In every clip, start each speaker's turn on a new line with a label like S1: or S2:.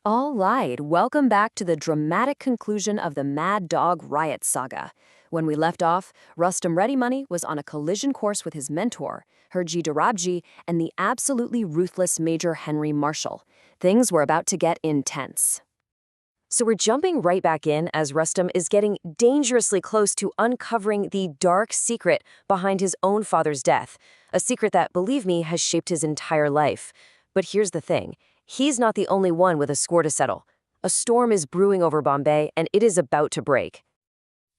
S1: All right, welcome back to the dramatic conclusion of the Mad Dog Riot saga. When we left off, Rustam Ready Money was on a collision course with his mentor, Herji Darabji, and the absolutely ruthless Major Henry Marshall. Things were about to get intense. So we're jumping right back in as Rustam is getting dangerously close to uncovering the dark secret behind his own father's death, a secret that, believe me, has shaped his entire life. But here's the thing. He's not the only one with a score to settle. A storm is brewing over Bombay, and it is about to break.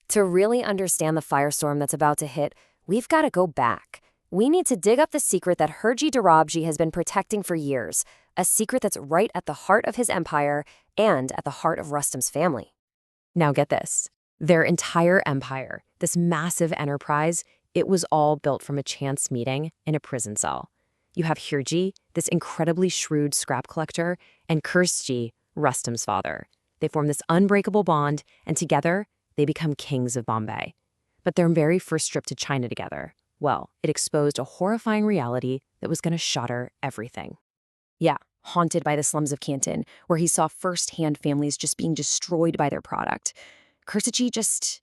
S1: To really understand the firestorm that's about to hit, we've got to go back. We need to dig up the secret that Herji Darabji has been protecting for years, a secret that's right at the heart of his empire and at the heart of Rustam's family. Now get this. Their entire empire, this massive enterprise, it was all built from a chance meeting in a prison cell. You have Hirji, this incredibly shrewd scrap collector, and Kursji, Rustam's father. They form this unbreakable bond, and together, they become kings of Bombay. But their very first trip to China together, well, it exposed a horrifying reality that was going to shatter everything. Yeah, haunted by the slums of Canton, where he saw firsthand families just being destroyed by their product. Kursji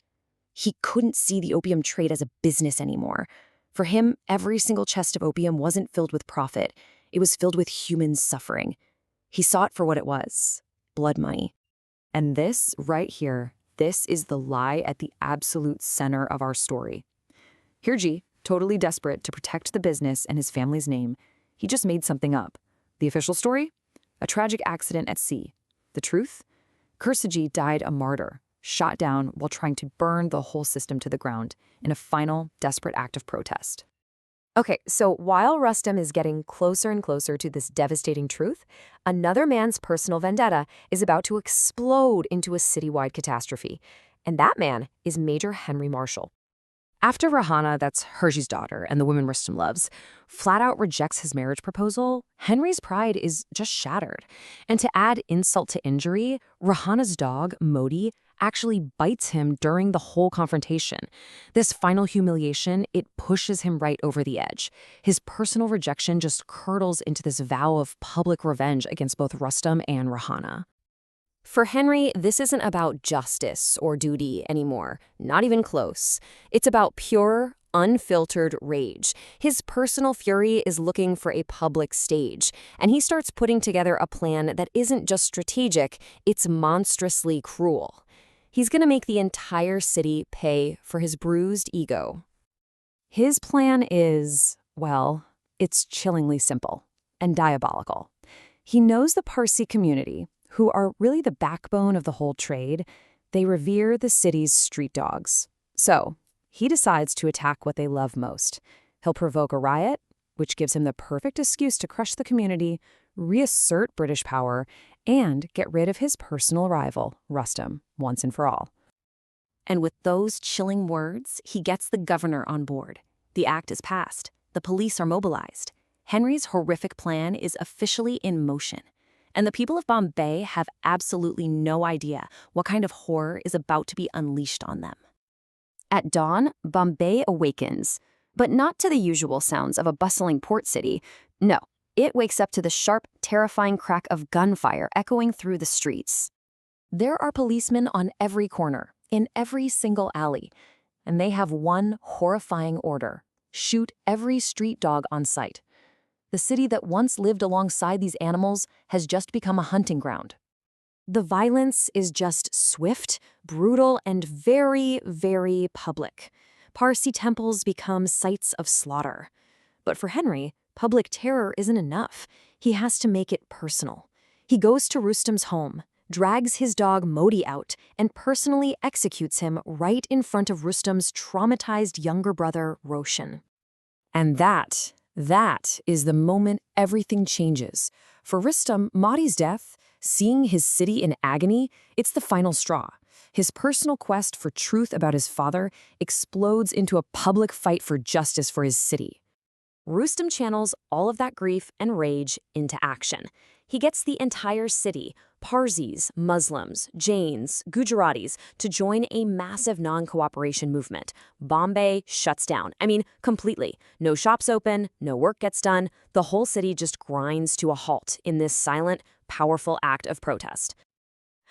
S1: he couldn't see the opium trade as a business anymore. For him, every single chest of opium wasn't filled with profit. It was filled with human suffering. He saw it for what it was, blood money. And this, right here, this is the lie at the absolute center of our story. Hirji, totally desperate to protect the business and his family's name, he just made something up. The official story? A tragic accident at sea. The truth? Kursji died a martyr, shot down while trying to burn the whole system to the ground in a final, desperate act of protest. Okay, so while Rustam is getting closer and closer to this devastating truth, another man's personal vendetta is about to explode into a citywide catastrophe. And that man is Major Henry Marshall. After Rahana, that's Herji's daughter and the woman Rustam loves, flat out rejects his marriage proposal, Henry's pride is just shattered. And to add insult to injury, Rahana's dog, Modi, actually bites him during the whole confrontation. This final humiliation, it pushes him right over the edge. His personal rejection just curdles into this vow of public revenge against both Rustam and Rahana. For Henry, this isn't about justice or duty anymore, not even close. It's about pure, unfiltered rage. His personal fury is looking for a public stage, and he starts putting together a plan that isn't just strategic, it's monstrously cruel. He's going to make the entire city pay for his bruised ego. His plan is, well, it's chillingly simple and diabolical. He knows the Parsi community, who are really the backbone of the whole trade. They revere the city's street dogs. So he decides to attack what they love most. He'll provoke a riot, which gives him the perfect excuse to crush the community, reassert British power, and get rid of his personal rival, Rustam, once and for all. And with those chilling words, he gets the governor on board. The act is passed. The police are mobilized. Henry's horrific plan is officially in motion. And the people of Bombay have absolutely no idea what kind of horror is about to be unleashed on them. At dawn, Bombay awakens, but not to the usual sounds of a bustling port city. No, it wakes up to the sharp, terrifying crack of gunfire echoing through the streets. There are policemen on every corner, in every single alley, and they have one horrifying order: shoot every street dog on sight. The city that once lived alongside these animals has just become a hunting ground. The violence is just swift, brutal, and very, very public. Parsi temples become sites of slaughter. But for Henry, public terror isn't enough. He has to make it personal. He goes to Rustam's home, drags his dog Modi out, and personally executes him right in front of Rustam's traumatized younger brother, Roshan. And that is the moment everything changes. For Rustam, Modi's death, seeing his city in agony, it's the final straw. His personal quest for truth about his father explodes into a public fight for justice for his city. Rustam channels all of that grief and rage into action. He gets the entire city, Parsis, Muslims, Jains, Gujaratis, to join a massive non-cooperation movement. Bombay shuts down. I mean, completely. No shops open, no work gets done. The whole city just grinds to a halt in this silent, powerful act of protest.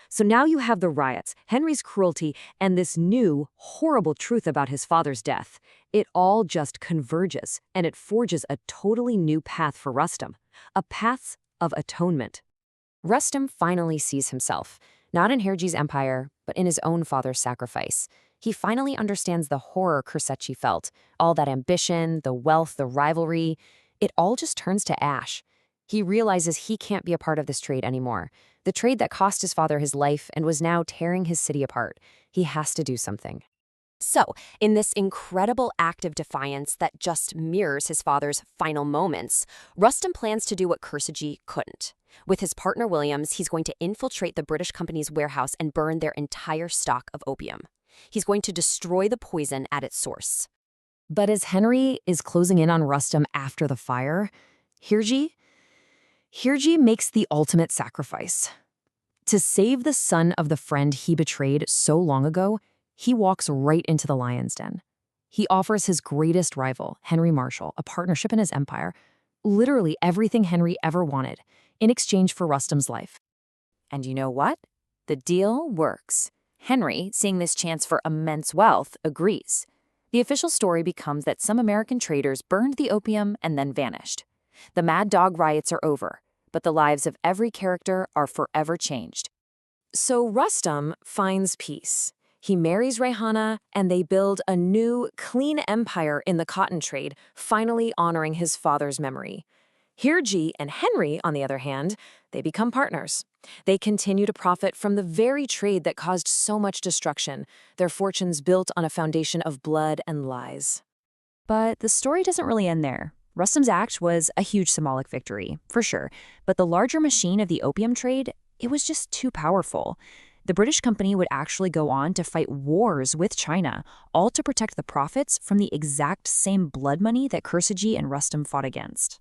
S1: So now you have the riots, Henry's cruelty, and this new, horrible truth about his father's death. It all just converges, and it forges a totally new path for Rustam, a path of atonement. Rustam finally sees himself, not in Hirji's empire, but in his own father's sacrifice. He finally understands the horror Kursechi felt, all that ambition, the wealth, the rivalry. It all just turns to ash. He realizes he can't be a part of this trade anymore. The trade that cost his father his life and was now tearing his city apart. He has to do something. So, in this incredible act of defiance that just mirrors his father's final moments, Rustam plans to do what Kurseji couldn't. With his partner Williams, he's going to infiltrate the British company's warehouse and burn their entire stock of opium. He's going to destroy the poison at its source. But as Henry is closing in on Rustam after the fire, Hirji makes the ultimate sacrifice. To save the son of the friend he betrayed so long ago, he walks right into the lion's den. He offers his greatest rival, Henry Marshall, a partnership in his empire, literally everything Henry ever wanted, in exchange for Rustam's life. And you know what? The deal works. Henry, seeing this chance for immense wealth, agrees. The official story becomes that some American traders burned the opium and then vanished. The Mad Dog Riots are over, but the lives of every character are forever changed. So Rustam finds peace. He marries Rayhana, and they build a new, clean empire in the cotton trade, finally honoring his father's memory. Hirji and Henry, on the other hand, they become partners. They continue to profit from the very trade that caused so much destruction, their fortunes built on a foundation of blood and lies. But the story doesn't really end there. Rustam's act was a huge symbolic victory, for sure, but the larger machine of the opium trade, it was just too powerful. The British company would actually go on to fight wars with China, all to protect the profits from the exact same blood money that Kurseji and Rustam fought against.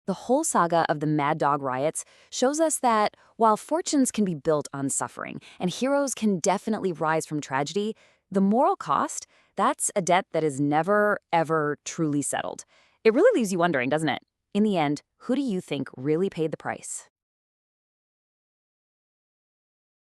S1: The whole saga of the Mad Dog Riots shows us that while fortunes can be built on suffering and heroes can definitely rise from tragedy, the moral cost, that's a debt that is never, ever truly settled. It really leaves you wondering, doesn't it? In the end, who do you think really paid the price?